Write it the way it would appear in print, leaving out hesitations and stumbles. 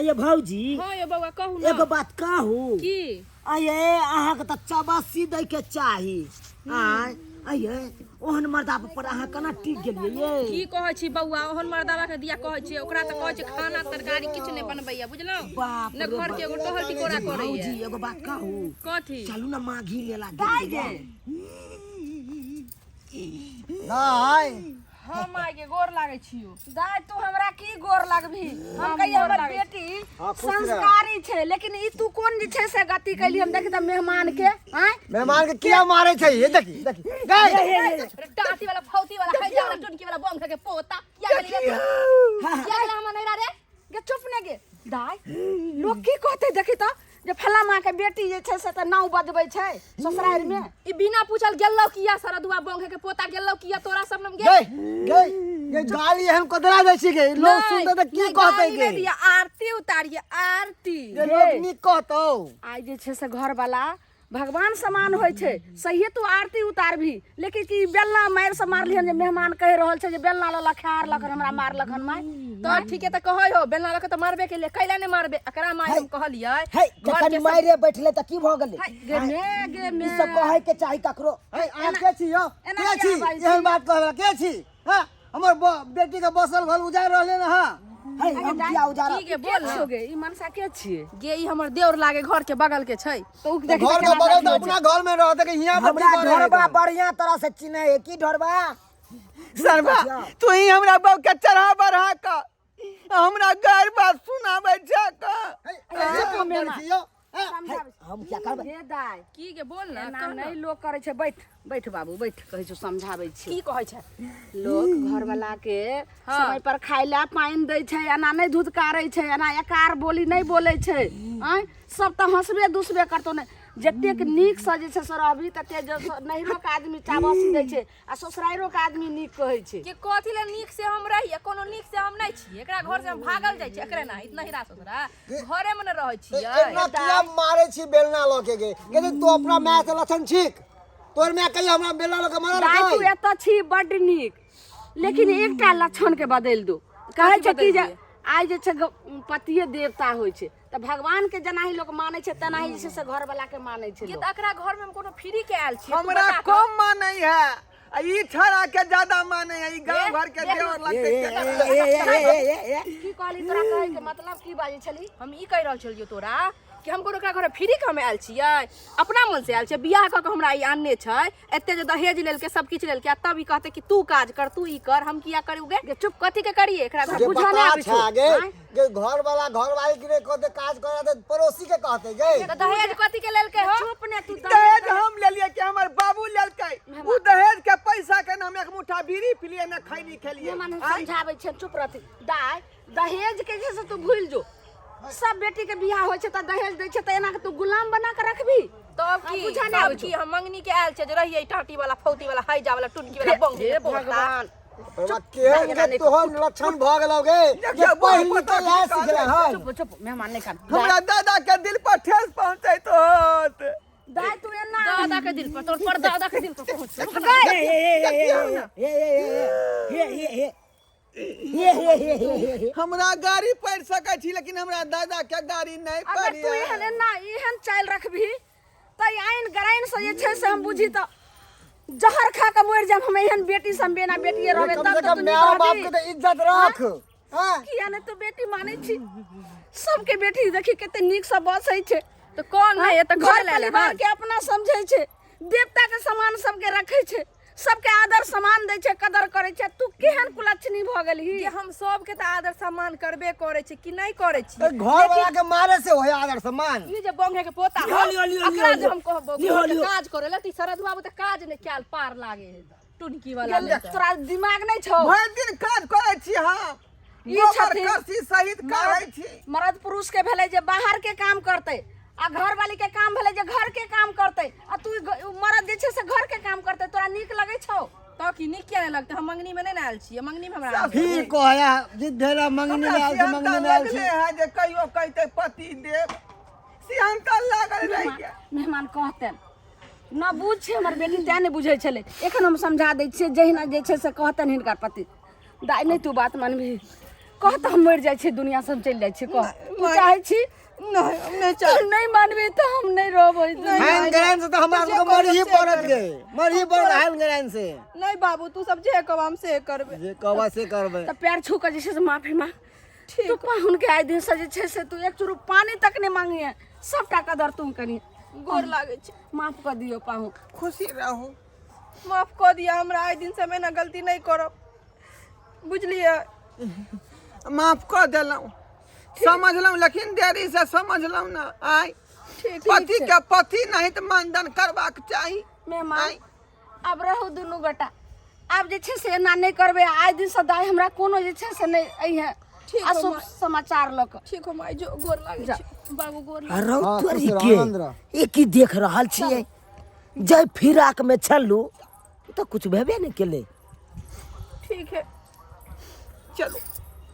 आये भौजी हां ये बउआ कहू ना एगो बात कहू की आये अहाँ के त चबासी दै के चाही आये ओहन मर्दा पर अहाँ केना टिक गेलियै ये की कहै छी बउआ ओहन मर्दावा के दिया कहै छी ओकरा त कहै छी खाना तरकारी किछ नै बनबैया बुझलौ बाप न घर के एगो टहल टिकोरा करैया भौजी एगो बात कहू कथी चलू ना माघी लेला दाई गे नहीं हम आइ के गोर लागै छियो दाई तू हमरा की गोर लगभी हम कहिए गोर हमर लागै बेटी संस्कारी छे लेकिन ई तू कोन जे छे से गति कैली हम देख त मेहमान के हैं मेहमान के किया मारे छै ये देखी गई टाटी वाला फौती वाला है जा टुनकी वाला बम खा के पोता या गेली हम नैरा रे गे चुप ने गे दाई लोग की कहते देखी त जे फला मां के बेटी जे छे से त नाव बजबै छै ससुराल में ई बिना पूछल गेलौ किया सरदुआ बम खा के पोता गेलौ किया तोरा सब नम गई गई ये गाली हम कदरा दै छी गे लोग सुनते त की कहते गे दिया आरती उतारिए आरती ये लोग नी कहतो आई जे छे से घर वाला भगवान समान होय छे सही तू आरती उतार भी लेकिन की बेलना मार से मार लिहन जे मेहमान कह रहल छे जे बेलना ल लखार लखन हमरा मार लखन माय तो ठीक है त कहै हो बेलना लख त मारबे के लिए कैला ने मारबे एकरा माय हम कहलियै है जखन मारे बैठले त की भ गेलै गे में ई सब कहै के चाही ककरो ए आ के छी हो एना के छी क्या बाजै एहन बात कहला के छी हां हमर बेटी के बसल घर उजाड़ रहले न हां है हम किया उजारा ठीक है बोल छो गे ई मनसा के छिए गे ई हमर देवर लागे घर के बगल के छै तो घर के बगल त अपना घर में रहते के हिया पर हमरा ढोरबा बढ़िया तरह से चिन्हे है की ढोरबा सरबा तू ही हमरा बौ के चढ़ा बढ़ा का हमरा घर बात सुनाबै छै का हम क्या करबै हे दाई की के बोल ना ना नहीं लोग करे छे बैठ बैठ बाबू बैठ कहै छौ समझाबै छी की कहै छै लोग घर वाला के समय पर खाइला पानी दै छै एना नहीं धुतकारै छै एना एकार बोली नहीं बोलै छै हैं सब त हंसबे दुसबे करतो नहीं जतेक नीक से जे छै सरहबी तते जो नहिरो के आदमी चाबसी दै छै आ ससुराइरो के आदमी नीक कहै छै के कथि ले नीक से हम रही कोनो नीक से हम नहीं छी एकरा घर से हम भागल जाय छी एकरे ना इतना ही रास ससुरा घरे में न रहै छियै एना किया मारे छी बेलना ल के गे के तू अपना माय से लक्षण ठीक तोर माय कहिया हमरा बेलना ल के मारल दाई तू छै एत छी बड नीक लेकिन एकटा लक्षण के बदल दो कहै छै कि जे आइ जे छै पतिये देवता होइ छै त भगवान के जेनाही लोग माने छै तेनाही जे छै से घर वाला के माने छै ये लोग। त एकरा घर में हम कोनो फ्री के आयल छी हमरा कम मानै है ई छड़ा के ज्यादा माने है ई गांव घर के देवर लगते की कहली तोरा कहै के मतलब की बाजै छली हम ई कह रहल छलियो तोरा कि हम कोनो एकरा घर फ्री के हम आयल छियै अपना मन से आयल छै बियाह क के हमरा ई आनने छै एते जे दहेज लेल के सब किछ लेल के तब ई कहते कि तू काज कर तू ई कर हम किया करूगे गे चुप कथि के करिए एकरा घर जे बुझा नहीं बता आबै छै छै, गे आँय? के घर वाला घर वाली के कहते काज करे त पड़ोसी के कहते गे त दहेज कथि के लेल के हो चुप ने तू दहेज हम लेलिए कि हमर बाबू लेलकै उ दहेज के पैसा के नाम एक मुट्ठा बीड़ी पिलिए न खैनी खेलिए मन समझाबै छै चुप रहती दाई दहेज के जे से तू भूल जो सब बेटी के बियाह होइ छै त दहेज दै छै त एना के तू गुलाम बना के रखबी तब की बुझा नहीं आबै की हम मंगनी के आयल छै जे रहिए टाटी वाला फौती वाला हाइजा वाला टुनकी वाला बम हे भगवान केहन के तोहर लक्षण भ गेलौ गे जे पहिली तो इहे सिखले हन चुप चुप मेहमान नहीं कर हमरा दादा के दिल पर ठेस पहुंचैत होत दाई तू एना दादा के दिल पर तोर दादा के दिल पर पहुंच हमरा गाड़ी पढ़ सकै छी लेकिन हमरा दादा के गाड़ी नहीं अगर तू पढ़िए एहन एना एहन चाल रखबी त आइन गराइन से जे छै से हम बुझी त जहर खा के मर जाब हम एहन बेटी सम बेना बेटिए रहबे कम तब से त कम तू माय बाप नहीं के त इज्जत रख हां किया ने तू बेटी मानै छी सबके बेटी देखी कते नीक से बसै छै तो कौन है ये तो घर घर ले ले परिवार के अपना समझै छै देवता के समान सबके रखै छै सबके आदर सम्मान दै छै कदर करै छै तू केहन कुलच्छनी भ गेलही कि हम सब के त आदर सम्मान करबे करे छी कि नहीं करे छी घर वाला के मारे से होय आदर सम्मान ई जे बंगे के पोता एकरा जे हम कहबो काज करेला ती शरद बाबू त काज ने क्याल पार लागे टुनकी वाला ले तोरा दिमाग नहीं छौ भर दिन काज करै छी हम ई छथिन करसी सहित कहै छी मर्द पुरुष के भेलै जे बाहर के काम करते आ घर वाली के काम भेलै जे घर के काम करते आ तू मर्द जे छै से घर के काम करते तोरा नीक लगै छौ तो कि निक क्या नहीं लगता हम मंगनी में नहीं ना आयल छी मंगनी में हमरा फिर कहया जिद्धेरा मंगनी में आयल छी मंगनी में आयल छी है जे कहियो कहते पति देव सियांता लागल रह गया मेहमान कहते न बुझ छै हमर बेटी तें नहीं बुझै छलै एखन हम समझा दै छियै जहिना जे छै से कहतन हिनकर पति दाई नहीं तू बात मानबी कह तो हम मर जाइ छी दुनिया से हम चल जाइ छी कह तू चाहे छी नहीं हम नहीं तू नहीं मानबे तो हम नहीं रहबै हैन ग्रैन से तो हमरा सबके मर ही पड़त गए मर ही पड़ हैन ग्रैन से नहीं बाबू तू सब जे कहब हम से करबे जे कहबा से करबै तो पैर छू कर जैसे माफी मांग तू पाहुन के आए दिन से जे छै से तू एक चुरू पानी तक नहीं मांगिए सबटा कदर तुम करी गोर लागे छै माफ कर दियो पाहुन खुशी रहू माफ कर दिया हमरा आइ दिन से मैं ना गलती नहीं करब बुझलिए माफ कर देलहुँ समझलहुँ लेकिन देरी से समझलहुँ ना आइ ठीक पति के पति नहीं तो मानदान करबाक चाही मेहमान अब रहू दुनू गोटा आब जे छै से एना नहीं करबे आइ दिन से दाई हमरा कोनो जे छै से नहीं अइहे ठीक है, अशुभ समाचार लक ठीक हो माई जो गोर लागे छै बाबू गोर लागे अरे तोरी के एक ही देख रहल छियै जय फिराक में छलू तो कुछ भेबे नहीं केले ठीक है चलो